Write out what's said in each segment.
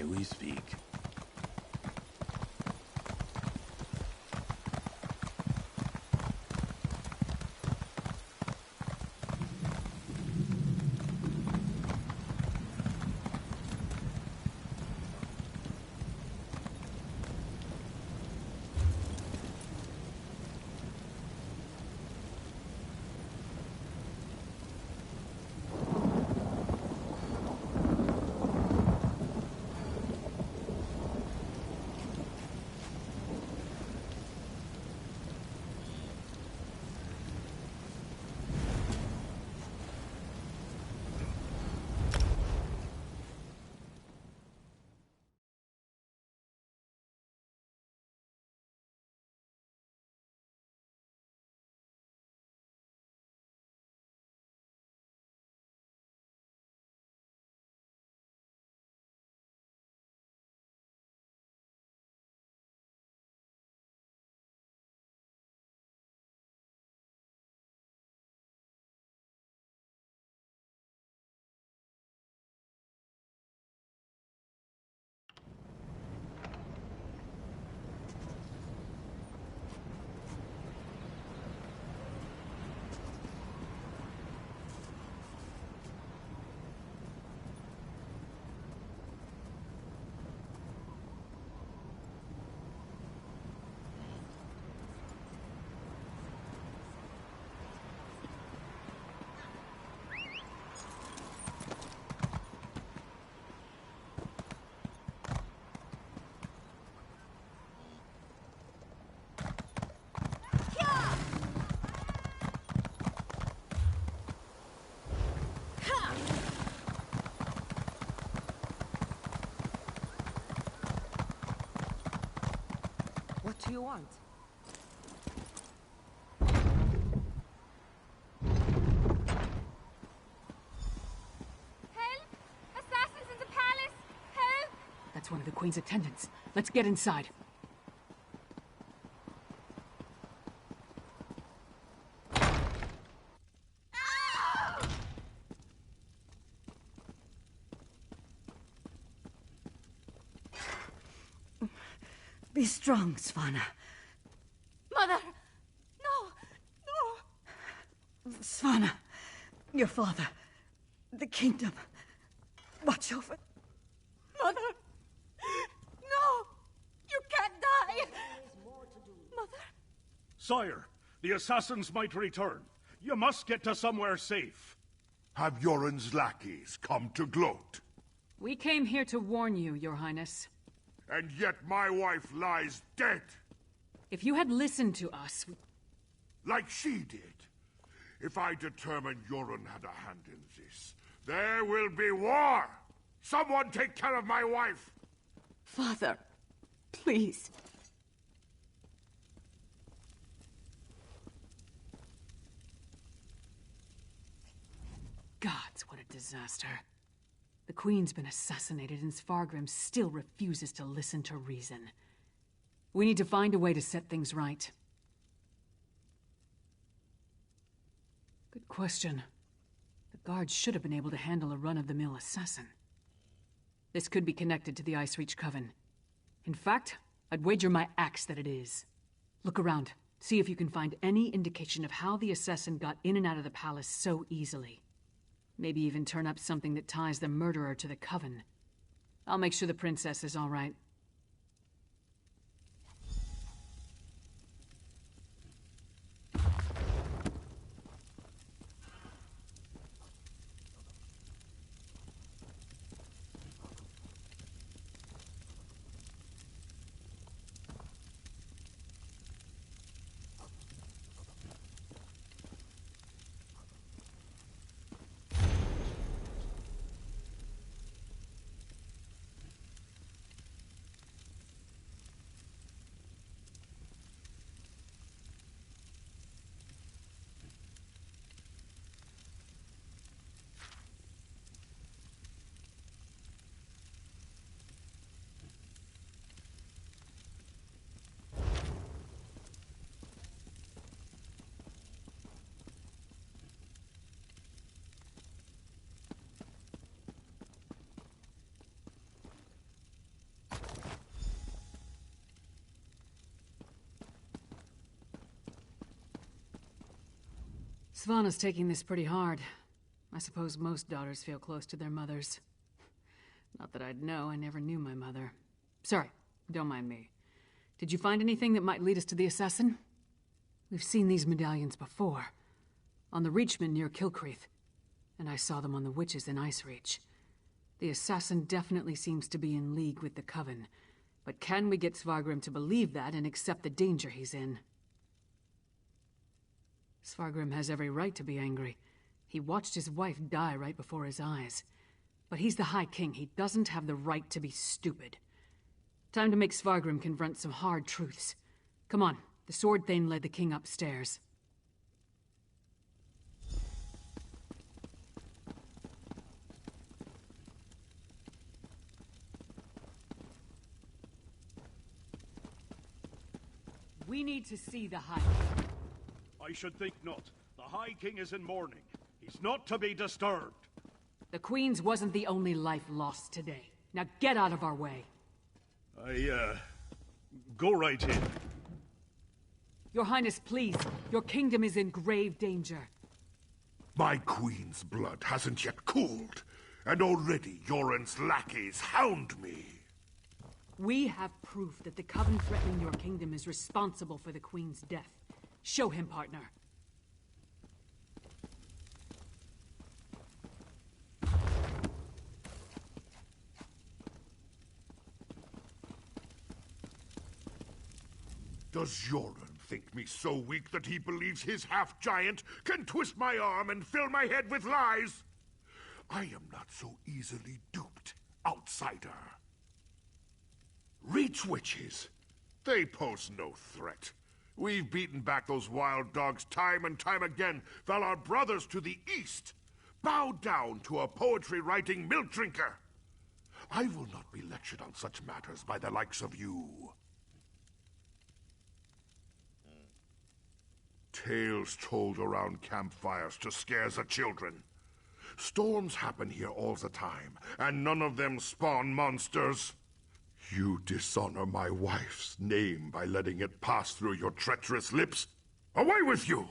we speak. What do you want? Help! Assassins in the palace! Help! That's one of the Queen's attendants. Let's get inside. Be strong, Svanna. Mother! No! No! Svanna, your father, the kingdom. Watch over. Mother! No! You can't die! Mother! Sire, the assassins might return. You must get to somewhere safe. Have Yoren's lackeys come to gloat? We came here to warn you, Your Highness. And yet my wife lies dead. If you had listened to us... Like she did. If I determine Yoren had a hand in this, there will be war! Someone take care of my wife! Father, please. Gods, what a disaster. The Queen's been assassinated and Svargrim still refuses to listen to reason. We need to find a way to set things right. Good question. The guards should have been able to handle a run-of-the-mill assassin. This could be connected to the Icereach Coven. In fact, I'd wager my axe that it is. Look around. See if you can find any indication of how the assassin got in and out of the palace so easily. Maybe even turn up something that ties the murderer to the Coven. I'll make sure the princess is all right. Svanna's taking this pretty hard. I suppose most daughters feel close to their mothers. Not that I'd know, I never knew my mother. Sorry, don't mind me. Did you find anything that might lead us to the assassin? We've seen these medallions before. On the Reachman near Kilcreath. And I saw them on the witches in Icereach. The assassin definitely seems to be in league with the Coven. But can we get Svargrim to believe that and accept the danger he's in? Svargrim has every right to be angry. He watched his wife die right before his eyes. But he's the High King. He doesn't have the right to be stupid. Time to make Svargrim confront some hard truths. Come on, the Sword Thane led the king upstairs. We need to see the High King. I should think not. The High King is in mourning. He's not to be disturbed. The Queen's wasn't the only life lost today. Now get out of our way. Go right in. Your Highness, please. Your kingdom is in grave danger. My queen's blood hasn't yet cooled, and already Yoren's lackeys hound me. We have proof that the Coven threatening your kingdom is responsible for the Queen's death. Show him, partner. Does Yoren think me so weak that he believes his half-giant can twist my arm and fill my head with lies? I am not so easily duped, outsider. Reach witches. They pose no threat. We've beaten back those wild dogs time and time again, while our brothers to the east bow down to a poetry-writing milk drinker. I will not be lectured on such matters by the likes of you. Tales told around campfires to scare the children. Storms happen here all the time, and none of them spawn monsters. You dishonor my wife's name by letting it pass through your treacherous lips. Away with you!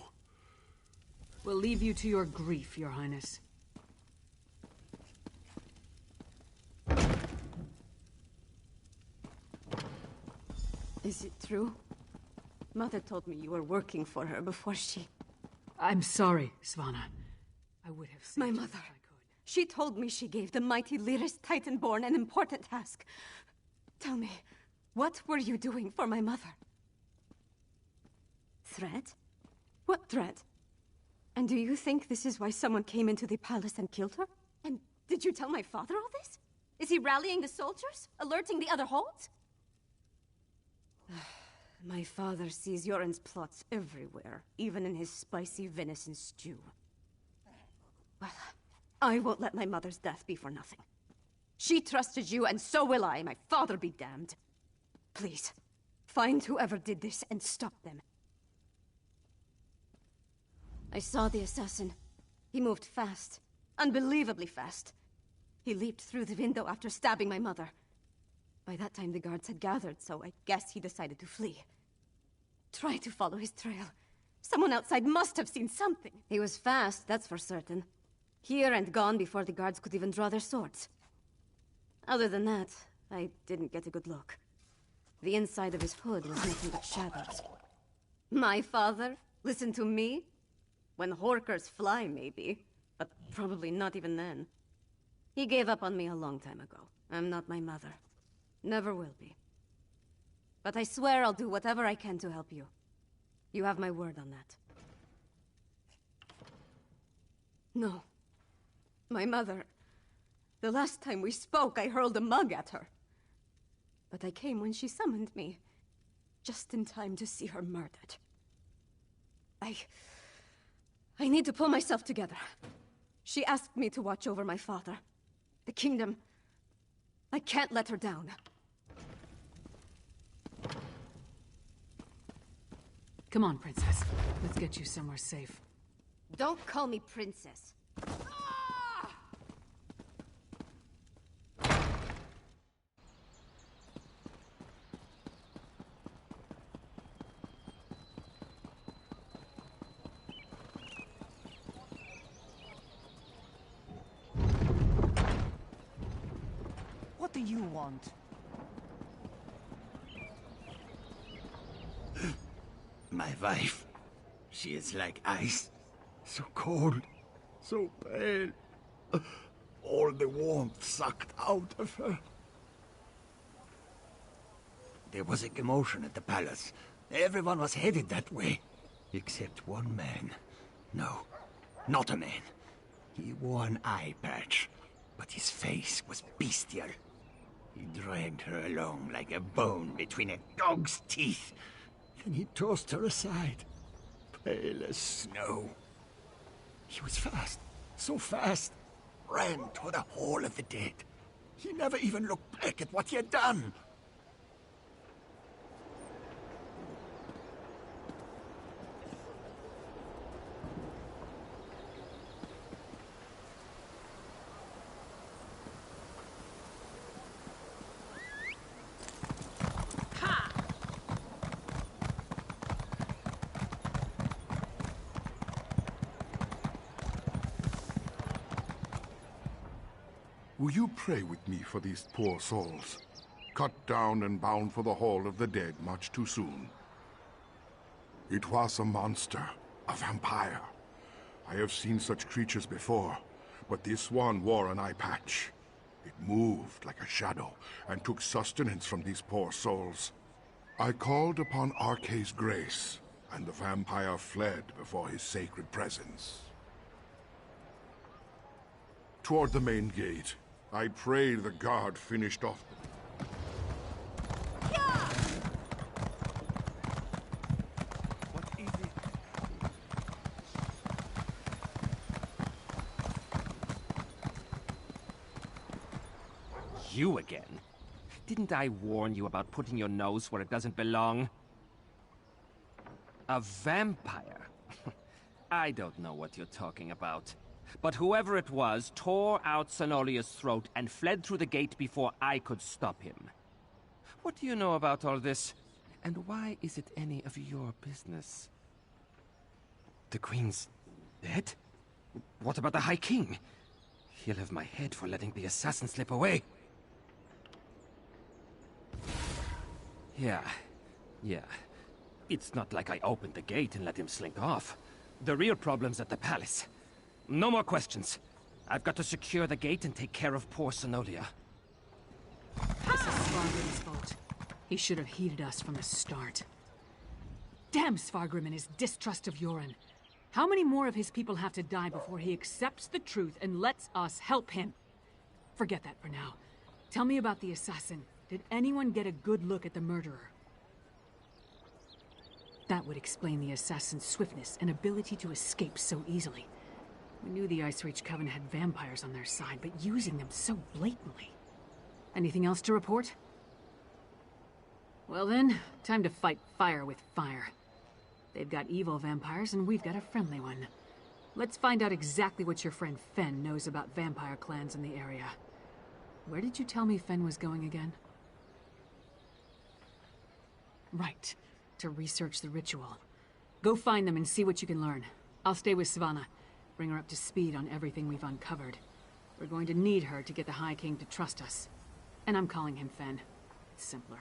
We'll leave you to your grief, Your Highness. Is it true? Mother told me you were working for her before she... I'm sorry, Svanna. I would have saved My you mother. if I could. She told me she gave the mighty Lyris Titanborn an important task. Tell me, what were you doing for my mother? Threat? What threat? And do you think this is why someone came into the palace and killed her? And did you tell my father all this? Is he rallying the soldiers? Alerting the other holds? My father sees Yoren's plots everywhere, even in his spicy venison stew. Well, I won't let my mother's death be for nothing. She trusted you, and so will I. My father be damned. Please, find whoever did this and stop them. I saw the assassin. He moved fast. Unbelievably fast. He leaped through the window after stabbing my mother. By that time, the guards had gathered, so I guess he decided to flee. Try to follow his trail. Someone outside must have seen something. He was fast, that's for certain. Here and gone before the guards could even draw their swords. Other than that, I didn't get a good look. The inside of his hood was nothing but shadows. My father? Listen to me? When Horkers fly, maybe. But probably not even then. He gave up on me a long time ago. I'm not my mother. Never will be. But I swear I'll do whatever I can to help you. You have my word on that. No. My mother... The last time we spoke, I hurled a mug at her. But I came when she summoned me. Just in time to see her murdered. I need to pull myself together. She asked me to watch over my father. The kingdom. I can't let her down. Come on, Princess. Let's get you somewhere safe. Don't call me princess. you want? My wife. She is like ice. So cold. So pale. All the warmth sucked out of her. There was a commotion at the palace. Everyone was headed that way. Except one man. No, not a man. He wore an eye patch, but his face was bestial. He dragged her along like a bone between a dog's teeth. Then he tossed her aside, pale as snow. He was fast, so fast, ran toward the Hall of the Dead. He never even looked back at what he had done. Will you pray with me for these poor souls? Cut down and bound for the Hall of the Dead much too soon. It was a monster, a vampire. I have seen such creatures before, but this one wore an eye patch. It moved like a shadow and took sustenance from these poor souls. I called upon Arkay's grace, and the vampire fled before his sacred presence. Toward the main gate, I pray the guard finished off. What is it? You again? Didn't I warn you about putting your nose where it doesn't belong? A vampire? I don't know what you're talking about. But whoever it was tore out Senolia's throat and fled through the gate before I could stop him. What do you know about all this? And why is it any of your business? The Queen's dead? What about the High King? He'll have my head for letting the assassin slip away. Yeah. It's not like I opened the gate and let him slink off. The real problem's at the palace. No more questions. I've got to secure the gate and take care of poor Senolia. This is Svargrim's fault. He should have heeded us from the start. Damn Svargrim and his distrust of Yoren. How many more of his people have to die before he accepts the truth and lets us help him? Forget that for now. Tell me about the assassin. Did anyone get a good look at the murderer? That would explain the assassin's swiftness and ability to escape so easily. We knew the Icereach Coven had vampires on their side, but using them so blatantly. Anything else to report? Well then, time to fight fire with fire. They've got evil vampires, and we've got a friendly one. Let's find out exactly what your friend Fen knows about vampire clans in the area. Where did you tell me Fen was going again? Right, to research the ritual. Go find them and see what you can learn. I'll stay with Savannah. Bring her up to speed on everything we've uncovered. We're going to need her to get the High King to trust us. And I'm calling him Fen. It's simpler.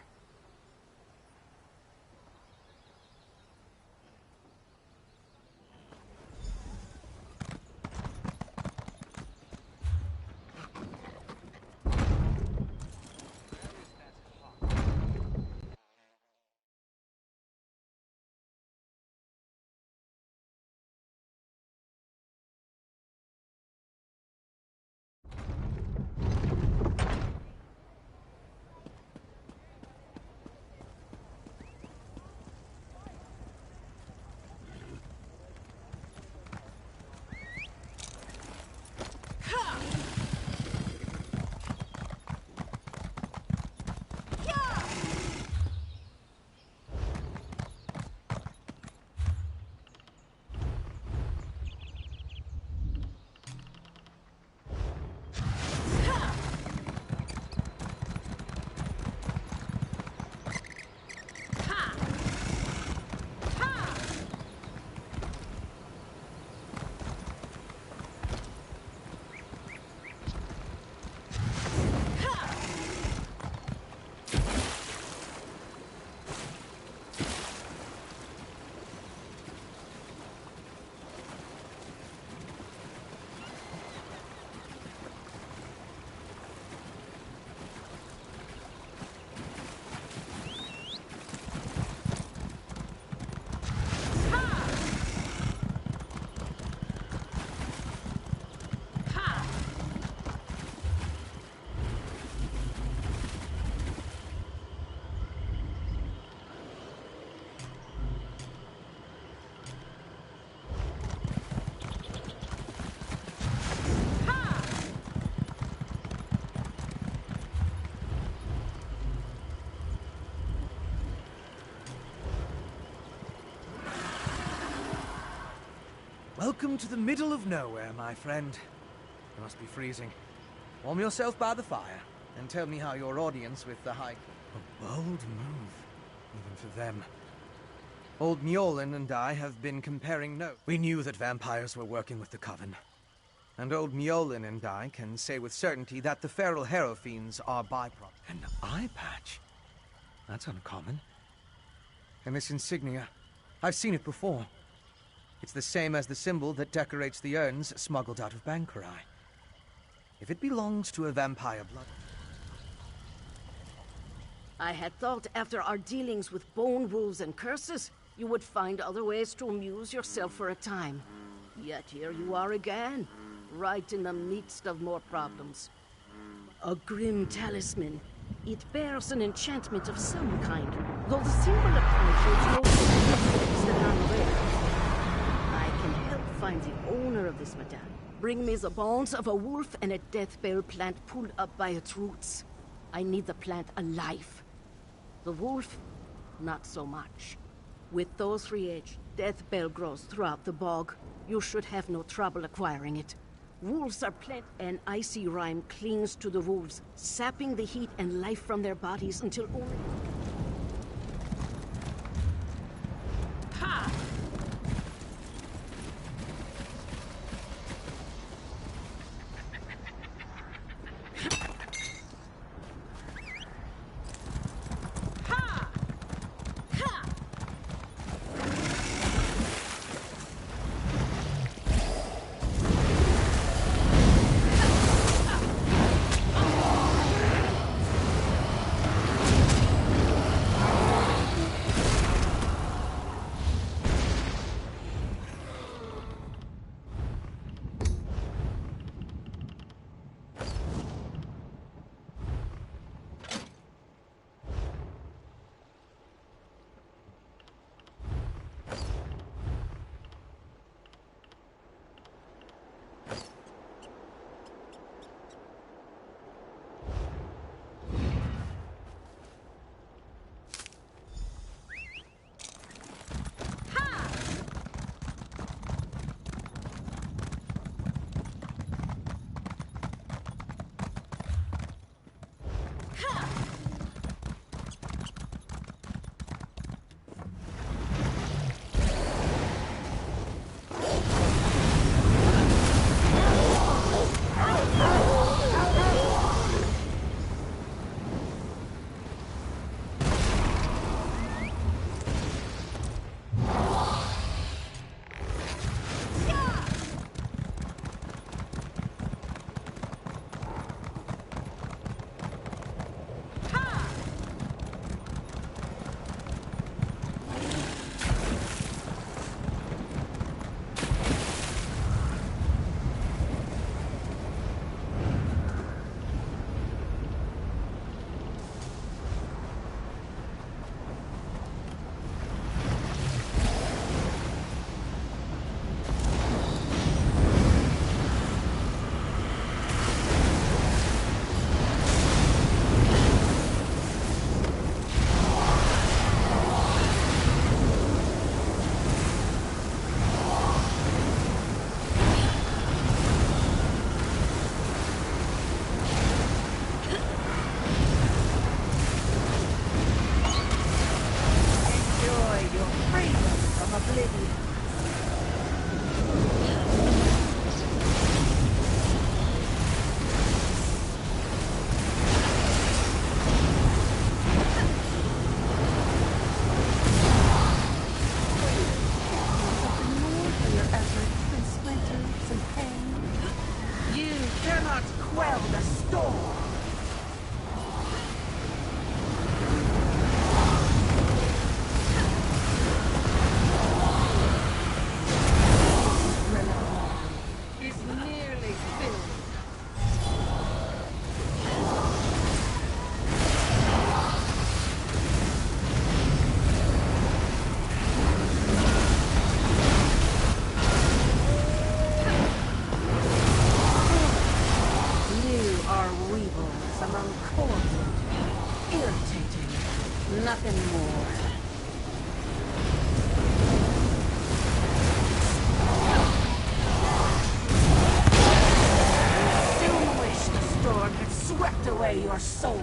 Welcome to the middle of nowhere, my friend. You must be freezing. Warm yourself by the fire, and tell me how your audience with the High... A bold move, even for them. Old Mjolnir and I have been comparing notes. We knew that vampires were working with the Coven. And old Mjolnir and I can say with certainty that the feral Hierophines are byproduct. An eye patch? That's uncommon. And this insignia, I've seen it before. It's the same as the symbol that decorates the urns smuggled out of Bankurai. If it belongs to a vampire blood... I had thought after our dealings with bone wolves and curses, you would find other ways to amuse yourself for a time. Yet here you are again, right in the midst of more problems. A grim talisman. It bears an enchantment of some kind, though the symbol upon it shows no significance that I'm aware of. I can help find the owner of this medallion. Bring me the bones of a wolf and a death bell plant pulled up by its roots. I need the plant alive. The wolf, not so much. With those 3 edged death bell grows throughout the bog. You should have no trouble acquiring it. Wolves are plenty. An icy rime clings to the wolves, sapping the heat and life from their bodies until only... Ha! Nothing more. away your soul.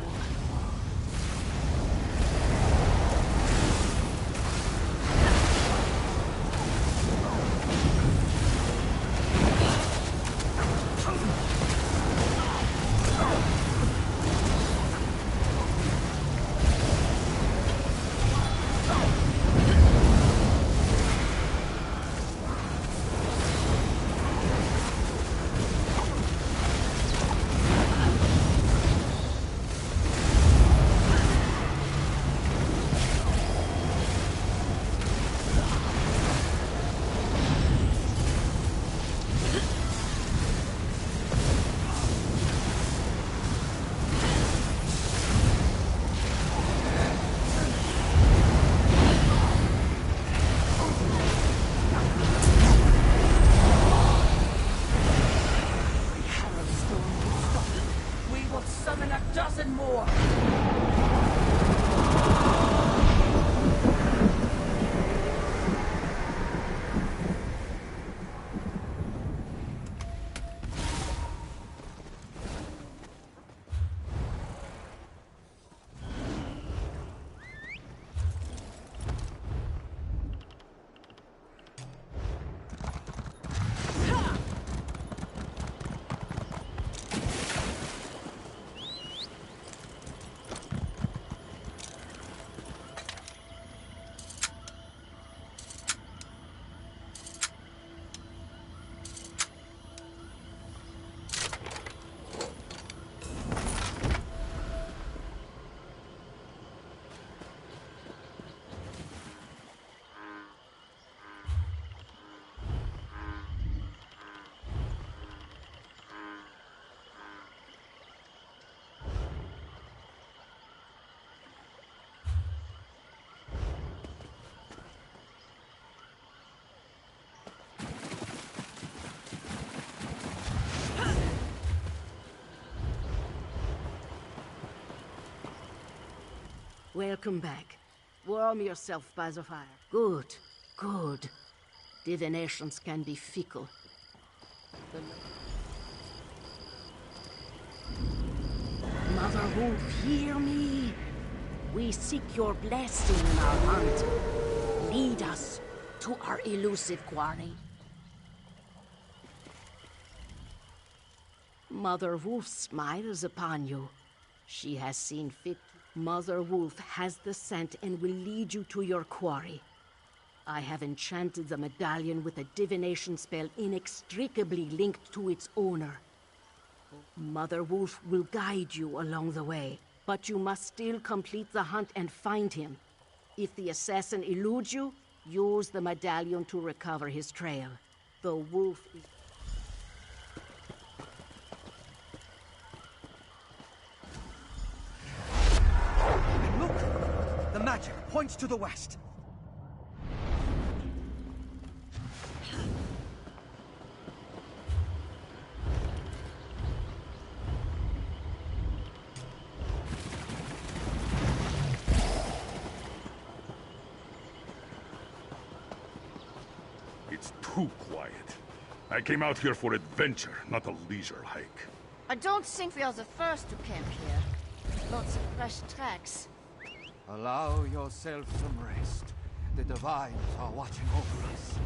Welcome back. Warm yourself by the fire. Good, good. Divinations can be fickle. Mother Wolf, hear me. We seek your blessing in our hunt. Lead us to our elusive quarry. Mother Wolf smiles upon you. She has seen fit. Mother Wolf has the scent and will lead you to your quarry. I have enchanted the medallion with a divination spell inextricably linked to its owner. Mother Wolf will guide you along the way, but you must still complete the hunt and find him. If the assassin eludes you, use the medallion to recover his trail. The wolf is... The magic points to the west. It's too quiet. I came out here for adventure, not a leisure hike. I don't think we are the first to camp here. Lots of fresh tracks. Allow yourself some rest. The Divines are watching over us.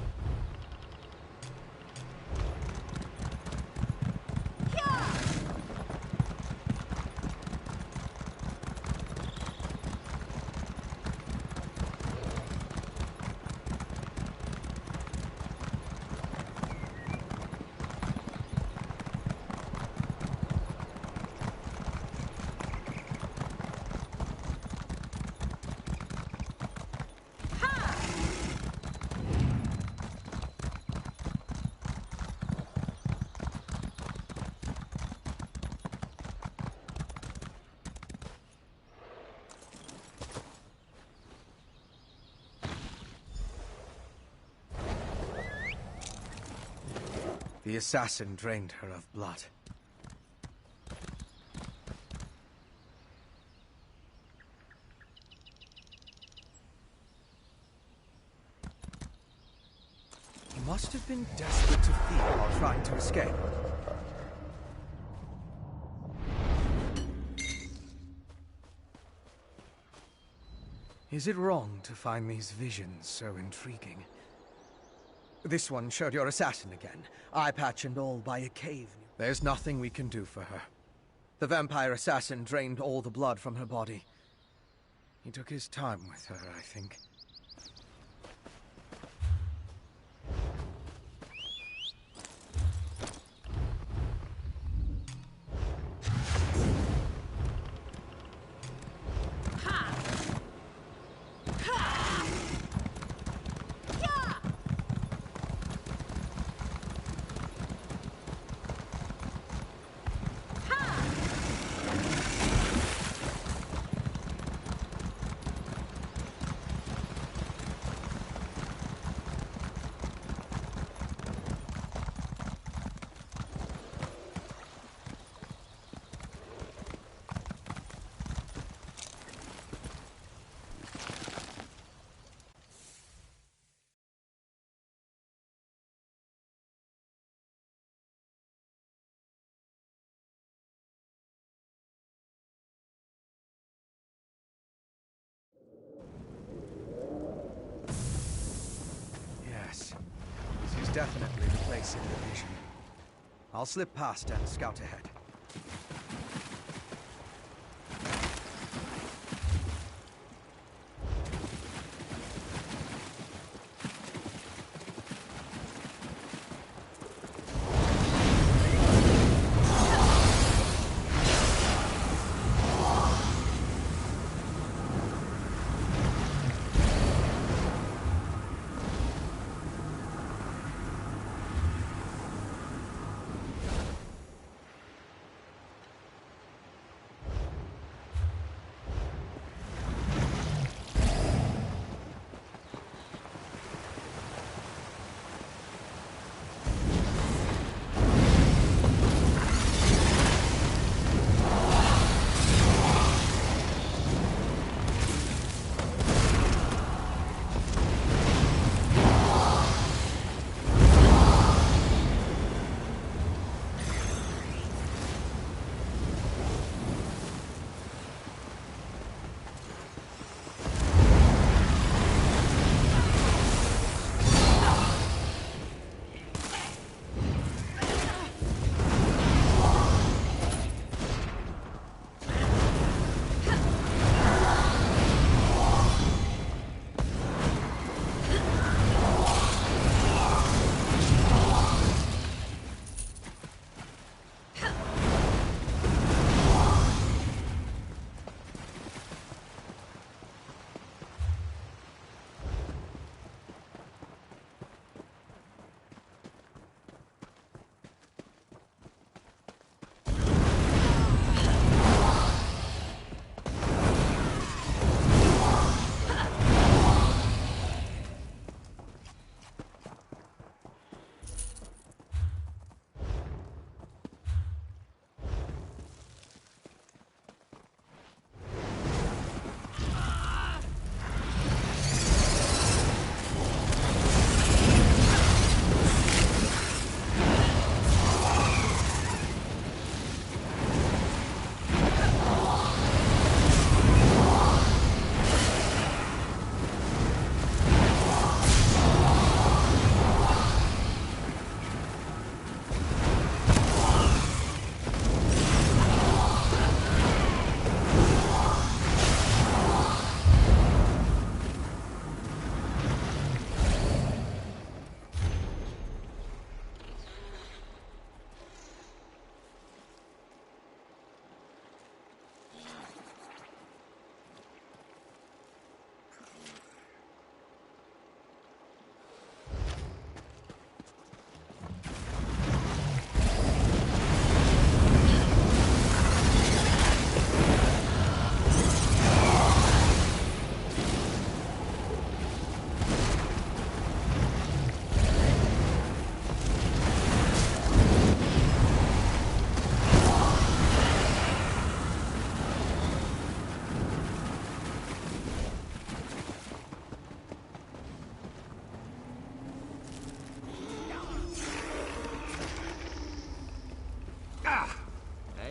The assassin drained her of blood. He must have been desperate to flee while trying to escape. Is it wrong to find these visions so intriguing? This one showed your assassin again, eye patch and all, by a cave. There's nothing we can do for her. The vampire assassin drained all the blood from her body. He took his time with her, I think. Yes, this is definitely the place in the vision. I'll slip past and scout ahead.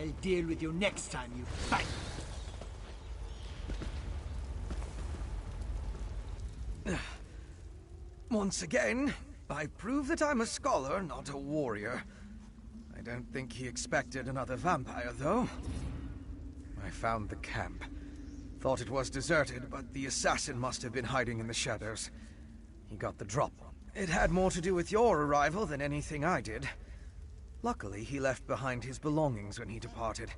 I'll deal with you next time, you fight. Once again, I prove that I'm a scholar, not a warrior. I don't think he expected another vampire, though. I found the camp. Thought it was deserted, but the assassin must have been hiding in the shadows. He got the drop. It had more to do with your arrival than anything I did. Luckily, he left behind his belongings when he departed.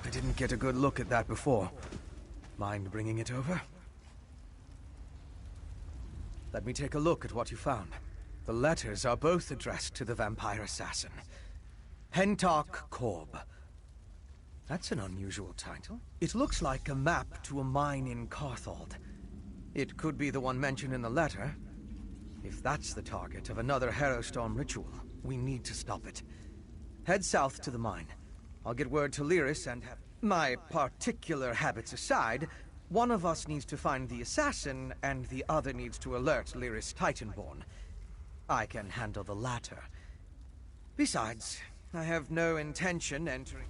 I didn't get a good look at that before. Mind bringing it over? Let me take a look at what you found. The letters are both addressed to the vampire assassin. Hentark Korb. That's an unusual title. It looks like a map to a mine in Carthald. It could be the one mentioned in the letter. If that's the target of another Harrowstorm ritual, we need to stop it. Head south to the mine. I'll get word to Lyris and have... My particular habits aside, one of us needs to find the assassin, and the other needs to alert Lyris Titanborn. I can handle the latter. Besides, I have no intention entering...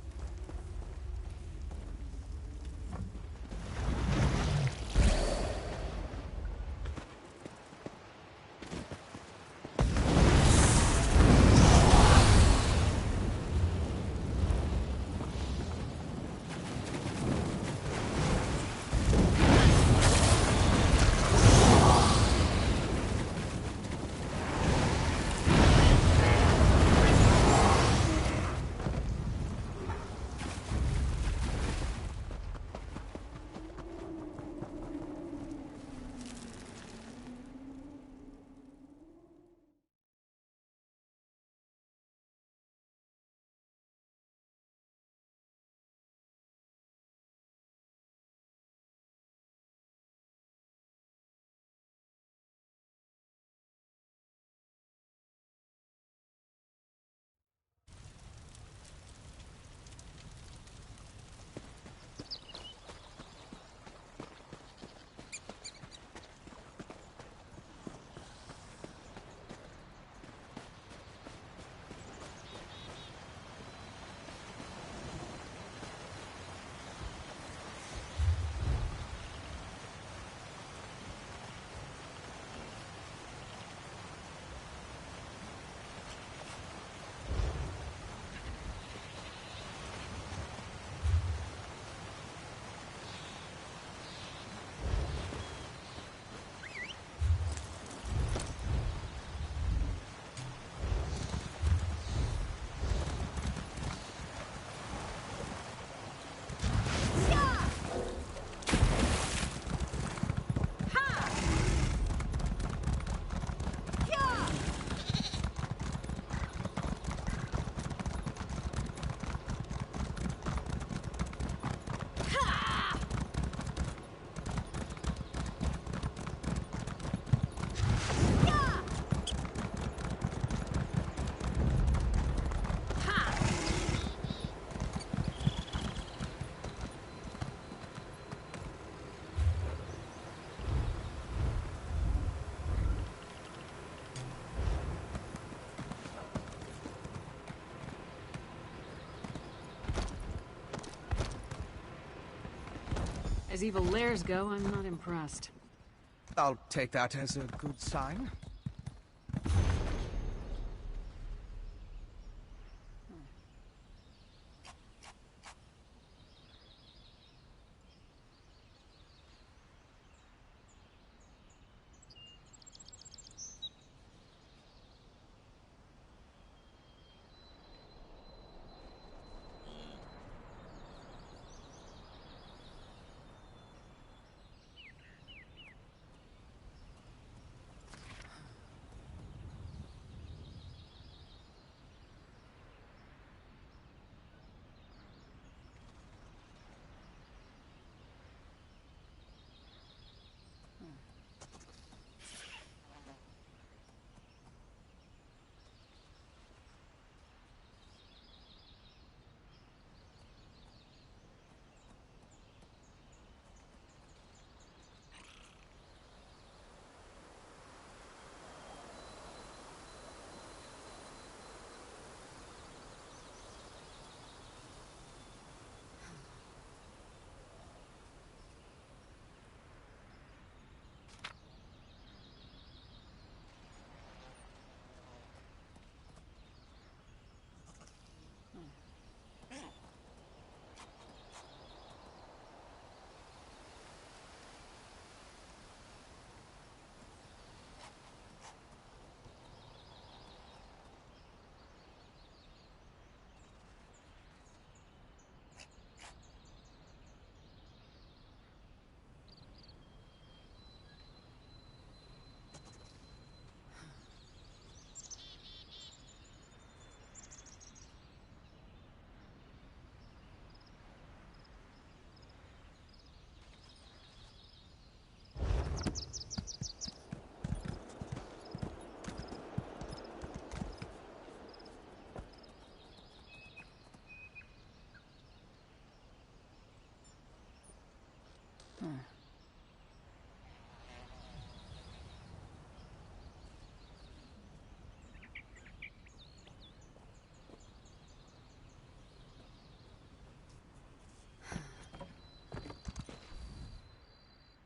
As evil lairs go, I'm not impressed. I'll take that as a good sign.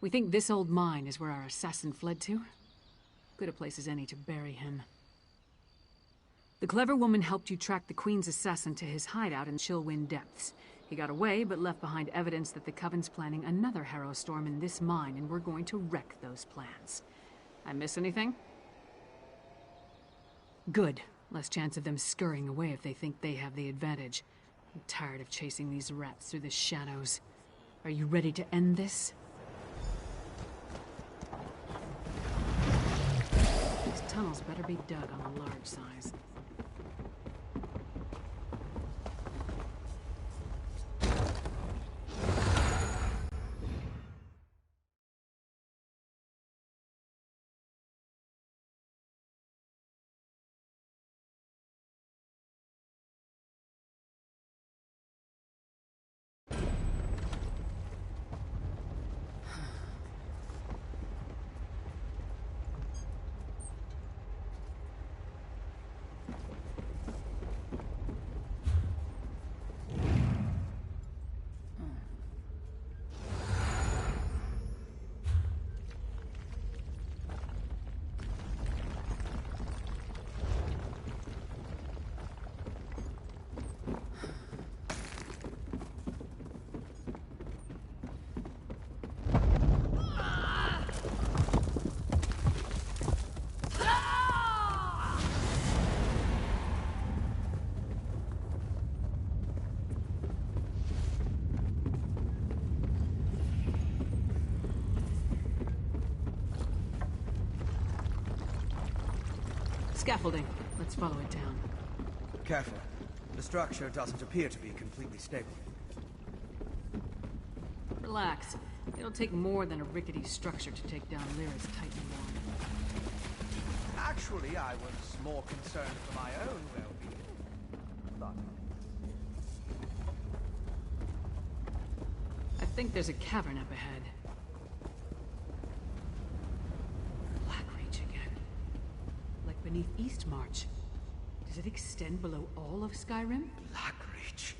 We think this old mine is where our assassin fled to. Good a place as any to bury him. The clever woman helped you track the Queen's assassin to his hideout in Chillwind Depths. He got away, but left behind evidence that the Coven's planning another Harrow Storm in this mine, and we're going to wreck those plans. I miss anything? Good. Less chance of them scurrying away if they think they have the advantage. I'm tired of chasing these rats through the shadows. Are you ready to end this? These tunnels better be dug on the large size. Scaffolding. Let's follow it down. Careful. The structure doesn't appear to be completely stable. Relax. It'll take more than a rickety structure to take down Lyra's Titan Lord. Actually, I was more concerned for my own well-being. But... I think there's a cavern up ahead. Blackreach again. Like beneath Eastmarch. Does it extend below all of Skyrim? Blackreach.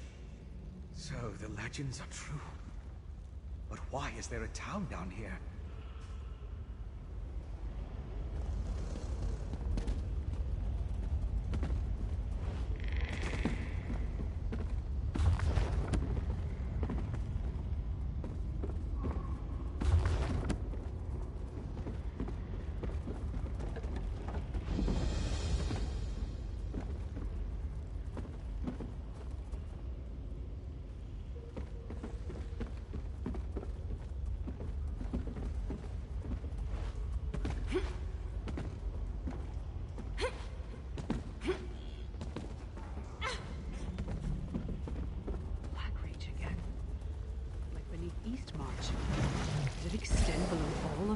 So the legends are true. But why is there a town down here?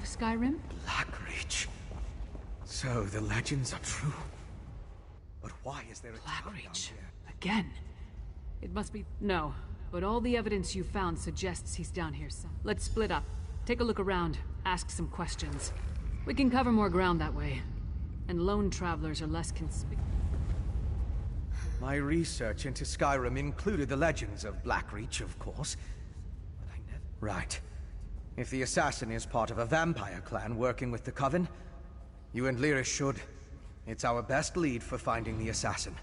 Skyrim? Blackreach. So the legends are true. But why is there a town down here? Again? It must be... No. But all the evidence you found suggests he's down here somewhere. Let's split up. Take a look around. Ask some questions. We can cover more ground that way. And lone travelers are less conspicuous. My research into Skyrim included the legends of Blackreach, of course. But I never... Right. If the assassin is part of a vampire clan working with the Coven, you and Lyra should. It's our best lead for finding the assassin.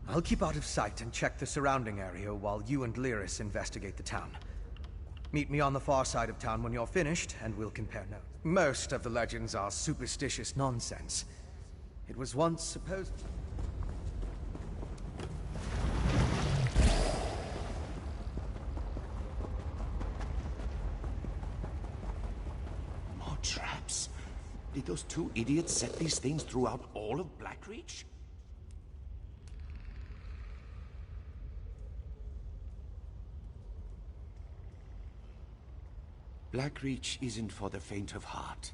I'll keep out of sight and check the surrounding area while you and Lyris investigate the town. Meet me on the far side of town when you're finished, and we'll compare notes. Most of the legends are superstitious nonsense. It was once supposed... Traps? Did those two idiots set these things throughout all of Blackreach? Blackreach isn't for the faint of heart.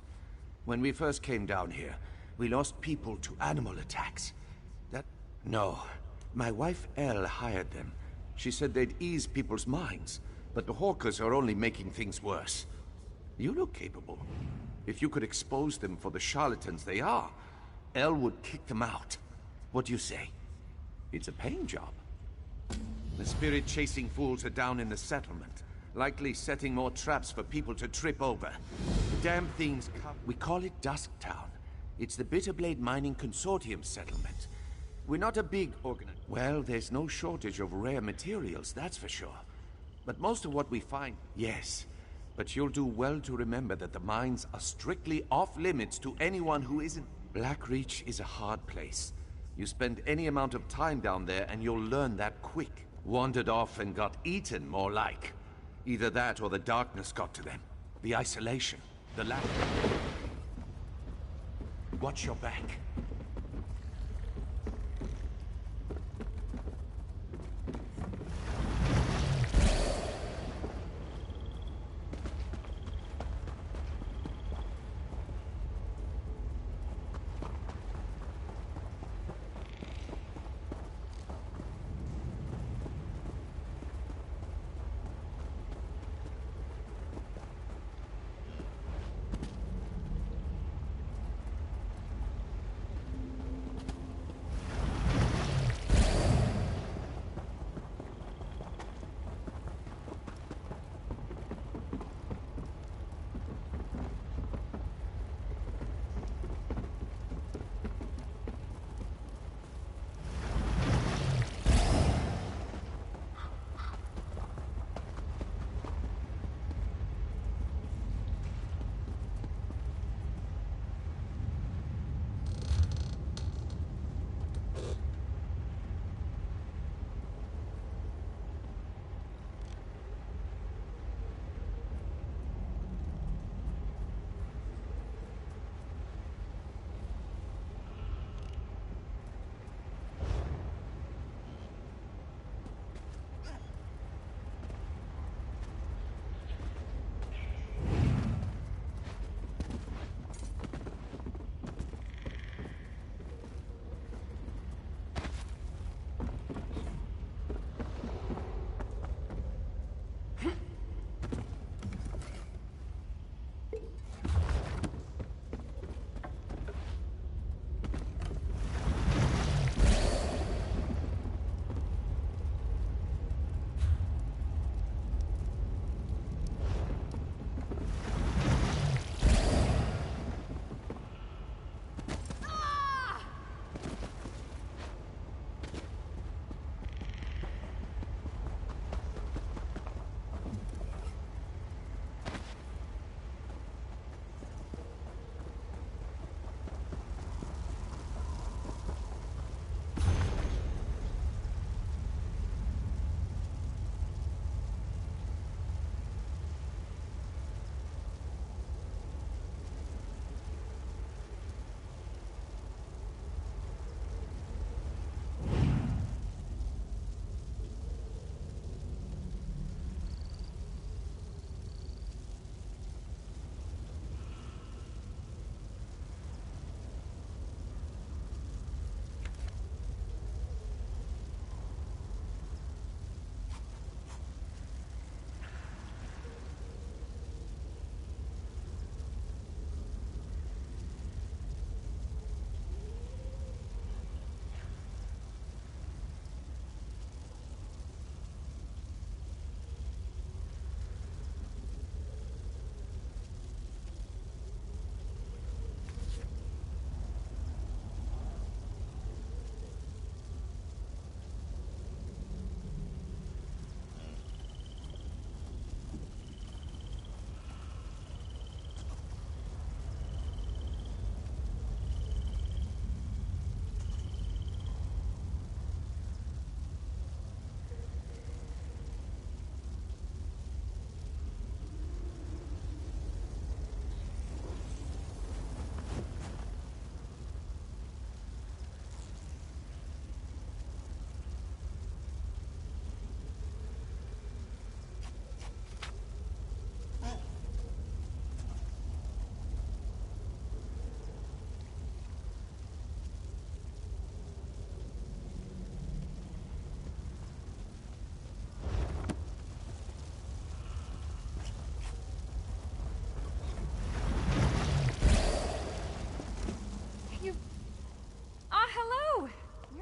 When we first came down here, we lost people to animal attacks. No. My wife Elle hired them. She said they'd ease people's minds, but the Hawkers are only making things worse. You look capable. If you could expose them for the charlatans they are, Elle would kick them out. What do you say? It's a paying job. The spirit-chasing fools are down in the settlement. likely setting more traps for people to trip over. The damn thing's we call it Dusktown. It's the Bitterblade Mining Consortium settlement. We're not a big organization. Well, there's no shortage of rare materials, that's for sure. But most of what we find, yes. But you'll do well to remember that the mines are strictly off-limits to anyone who isn't. Blackreach is a hard place. You spend any amount of time down there and you'll learn that quick. Wandered off and got eaten, more like. Either that or the darkness got to them. The isolation. The lack. Watch your back.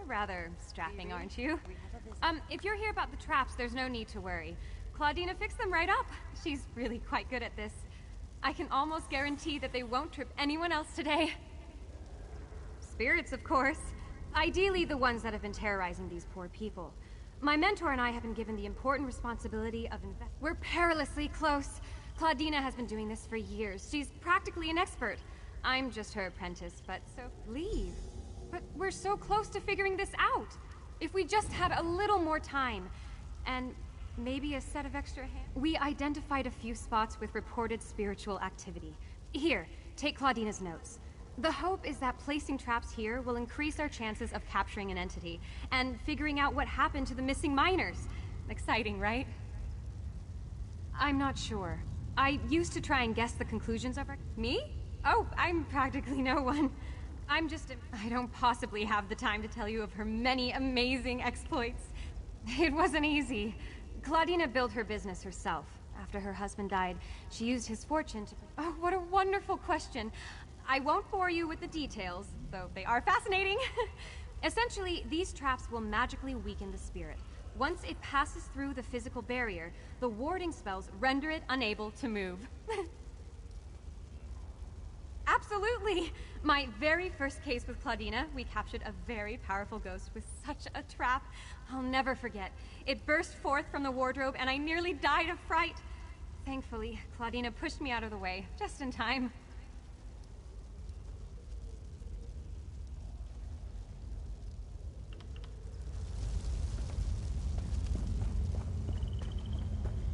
Rather strapping, aren't you? If you're here about the traps, there's no need to worry. Claudina fixed them right up. She's really quite good at this. I can almost guarantee that they won't trip anyone else today. Spirits, of course. Ideally, the ones that have been terrorizing these poor people. My mentor and I have been given the important responsibility of We're perilously close. Claudina has been doing this for years. She's practically an expert. I'm just her apprentice, but so... Leave? But we're so close to figuring this out. If we just had a little more time, and maybe a set of extra hands... We identified a few spots with reported spiritual activity. Here, take Claudina's notes. The hope is that placing traps here will increase our chances of capturing an entity, and figuring out what happened to the missing miners. Exciting, right? I'm not sure. I used to try and guess the conclusions of our... Me? Oh, I'm practically no one. I'm just I don't possibly have the time to tell you of her many amazing exploits. It wasn't easy. Claudina built her business herself. After her husband died, she used his fortune to... Oh, what a wonderful question. I won't bore you with the details, though they are fascinating. Essentially, these traps will magically weaken the spirit. Once it passes through the physical barrier, the warding spells render it unable to move. Absolutely! My very first case with Claudina, we captured a very powerful ghost with such a trap. I'll never forget. It burst forth from the wardrobe and I nearly died of fright. Thankfully, Claudina pushed me out of the way, just in time.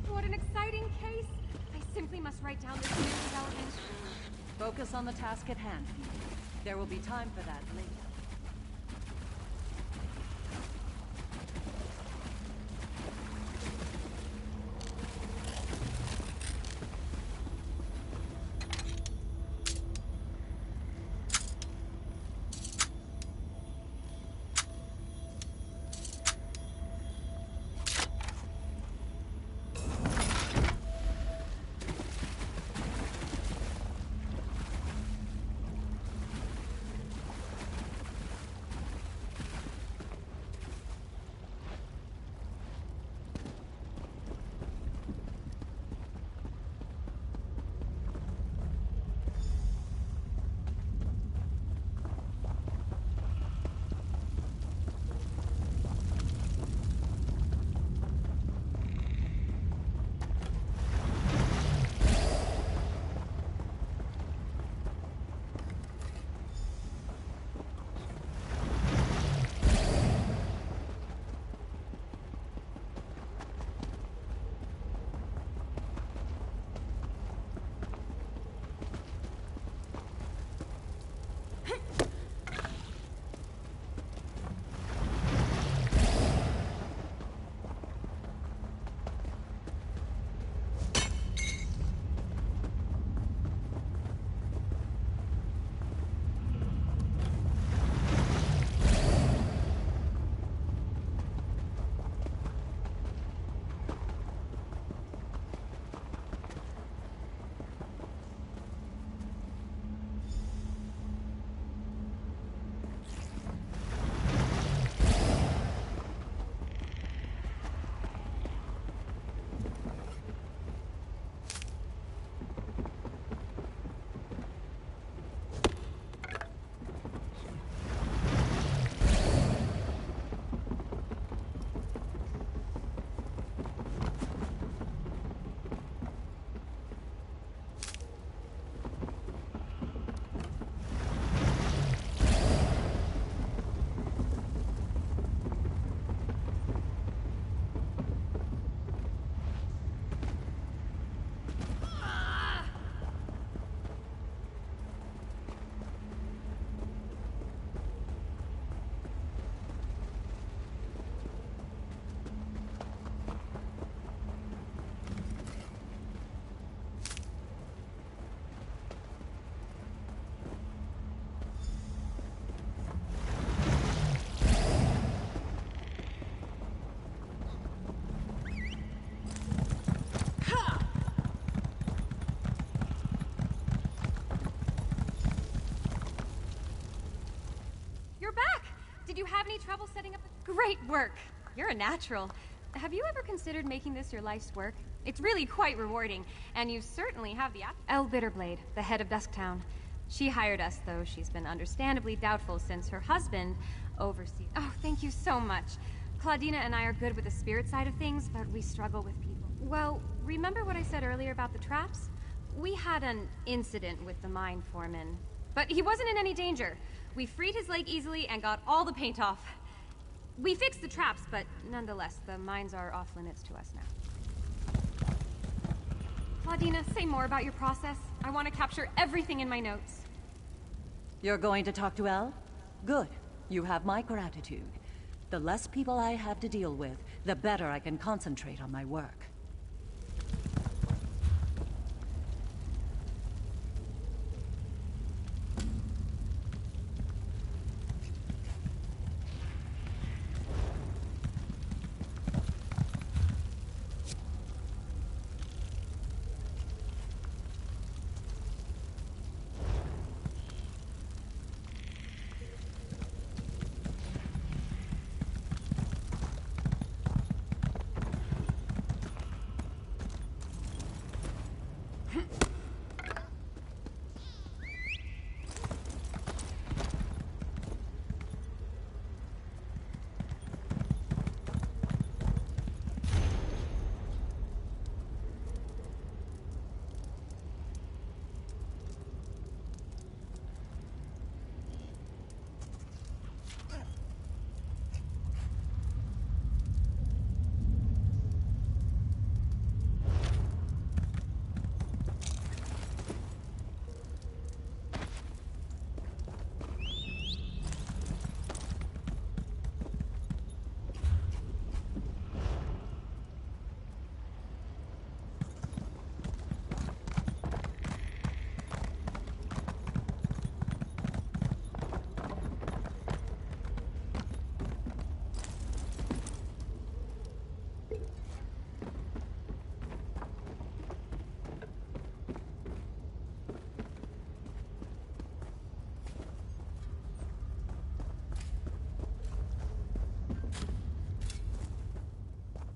What an exciting case! I simply must write down this new development. Focus on the task at hand. There will be time for that later. Did you have any trouble setting up? Great work. You're a natural. have you ever considered making this your life's work? It's really quite rewarding, and you certainly have the Elle Bitterblade, the head of Dusktown. She hired us, though she's been understandably doubtful since her husband oversees... Oh, thank you so much. Claudina and I are good with the spirit side of things, but we struggle with people. Well, remember what I said earlier about the traps? We had an incident with the mine foreman, but he wasn't in any danger. We freed his leg easily and got all the paint off. We fixed the traps, but nonetheless, the mines are off limits to us now. Claudina, say more about your process. I want to capture everything in my notes. You're going to talk to Elle? Good. You have my gratitude. The less people I have to deal with, the better I can concentrate on my work.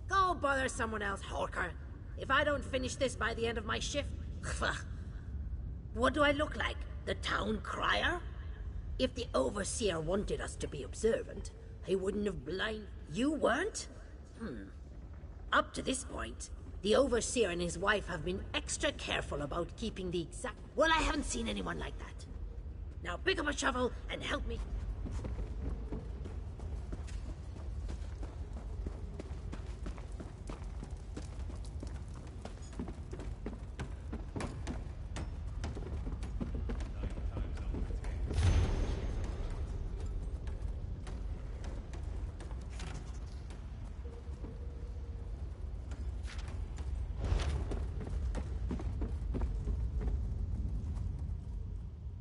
Go bother someone else, Hawker. If I don't finish this by the end of my shift... What do I look like? The town crier? If the Overseer wanted us to be observant, he wouldn't have You weren't? Up to this point, the Overseer and his wife have been extra careful about keeping the exact... Well, I haven't seen anyone like that. Now pick up a shovel and help me...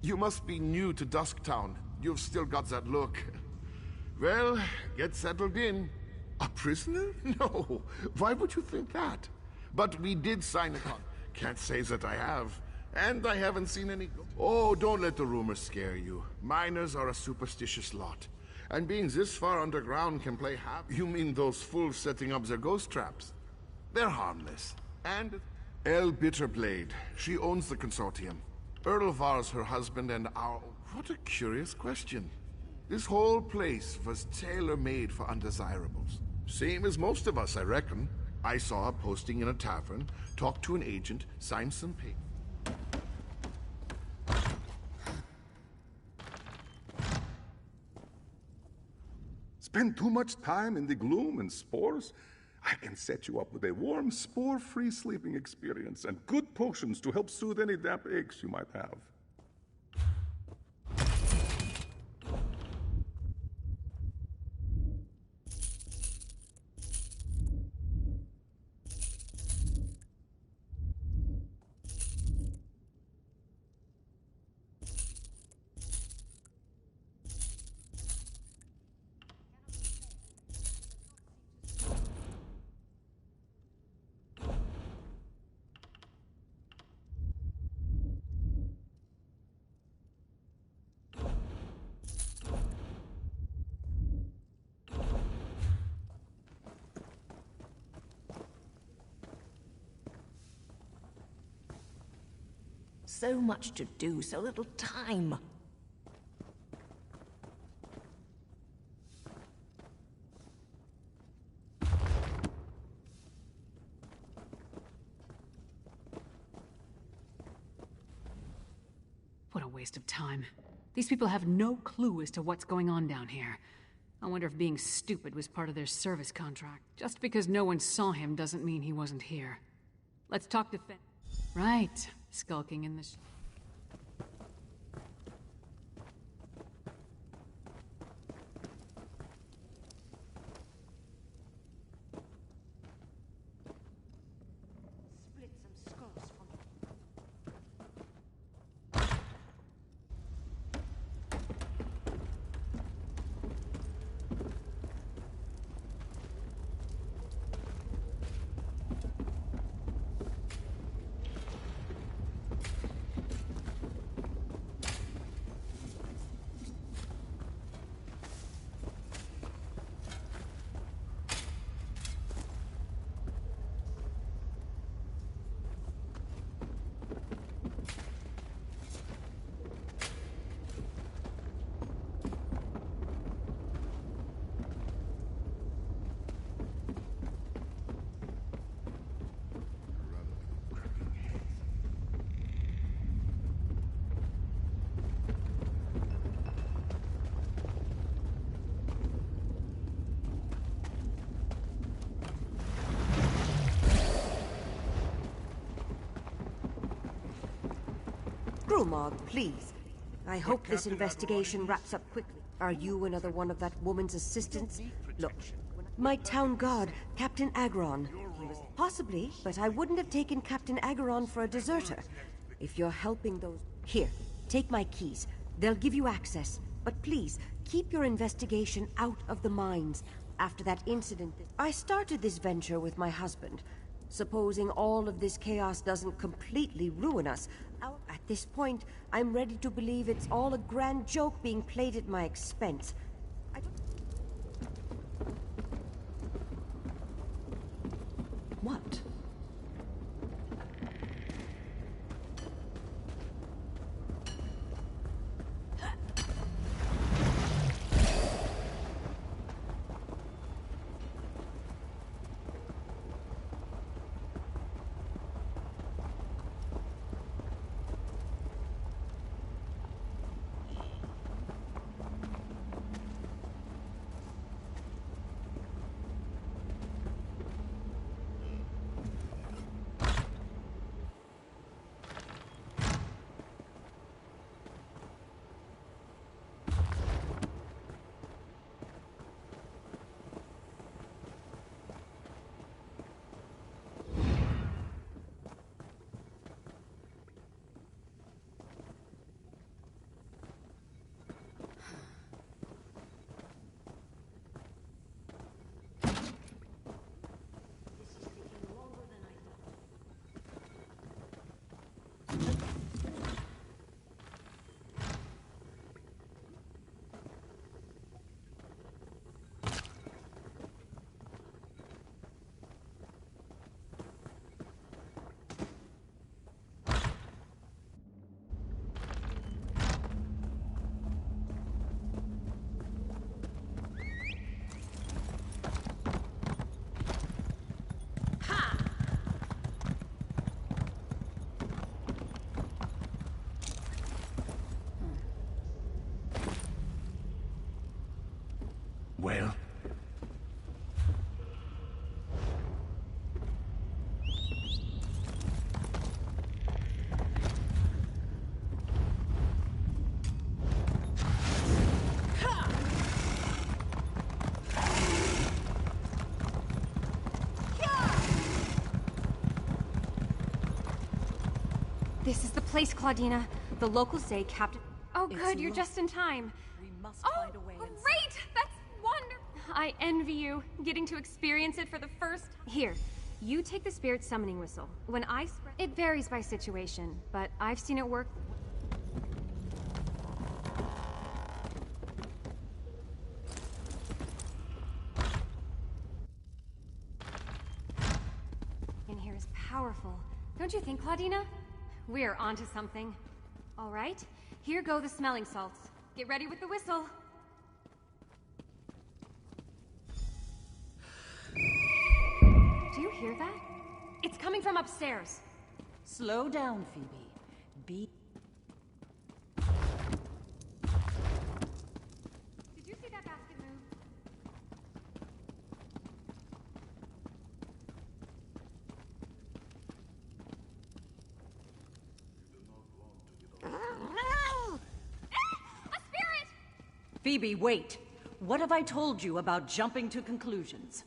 You must be new to Dusktown. You've still got that look. Well, get settled in. A prisoner? No. Why would you think that? But we did sign a con. Can't say that I have. And I haven't seen any... Oh, don't let the rumors scare you. Miners are a superstitious lot. And being this far underground can play havoc. You mean those fools setting up their ghost traps? They're harmless. And... Elle Bitterblade. She owns the consortium. Erlvar's her husband and our... What a curious question. This whole place was tailor-made for undesirables. Same as most of us, I reckon. I saw a posting in a tavern, talked to an agent, signed some papers. Spend too much time in the gloom and spores? I can set you up with a warm, spore-free sleeping experience and good potions to help soothe any damp aches you might have. So much to do, so little time. What a waste of time. These people have no clue as to what's going on down here. I wonder if being stupid was part of their service contract. Just because no one saw him doesn't mean he wasn't here. Let's talk to Finn. Right. Skulking in the... Grumog, please. I hope this investigation wraps up quickly. Are you another one of that woman's assistants? Look, my town guard, Captain Agron. Possibly, but I wouldn't have taken Captain Agron for a deserter. If you're helping those... Here, take my keys. They'll give you access. But please, keep your investigation out of the mines. After that incident... I started this venture with my husband. Supposing all of this chaos doesn't completely ruin us, at this point, I'm ready to believe it's all a grand joke being played at my expense. What? Well? This is the place, Claudina. The locals say Captain... Oh, good, you're just in time. We must Oh, find a way inside. great! That's wonderful! I envy you, getting to experience it for the first... Here, you take the spirit summoning whistle. When I spread... It varies by situation, but I've seen it work... In here is powerful. Don't you think, Claudina? We're onto something. All right, here go the smelling salts. Get ready with the whistle. Do you hear that? It's coming from upstairs. Slow down, Phoebe. Be... Did you see that basket move? A spirit! Phoebe, wait. What have I told you about jumping to conclusions?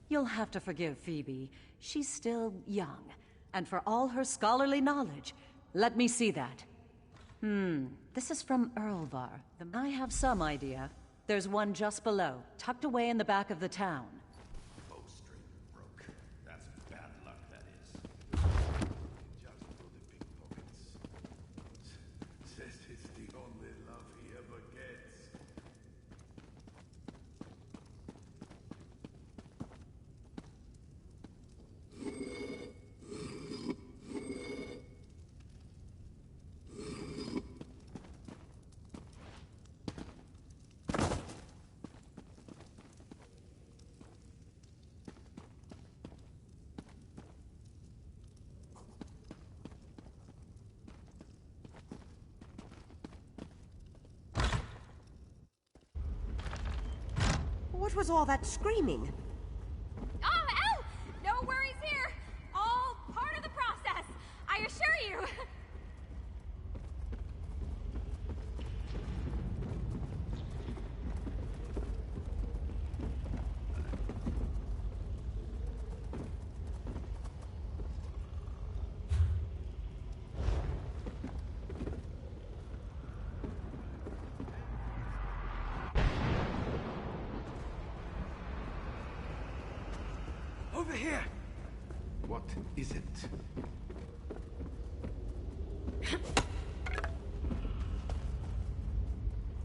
You'll have to forgive Phoebe. She's still young. And for all her scholarly knowledge, let me see that. This is from Erlvar. I have some idea. There's one just below, tucked away in the back of the town. Bowstring broke. That's bad luck, that is. Just for the pickpockets. Says it's the only love he ever gets. What was all that screaming? Oh, Elle! No worries here! All part of the process, I assure you! Over here! What is it?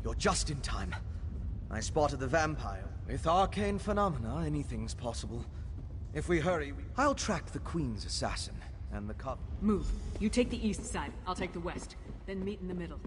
You're just in time. I spotted the vampire. With arcane phenomena, anything's possible. If we hurry, I'll track the Queen's assassin and the cop. Move. You take the east side, I'll take the west. Then meet in the middle.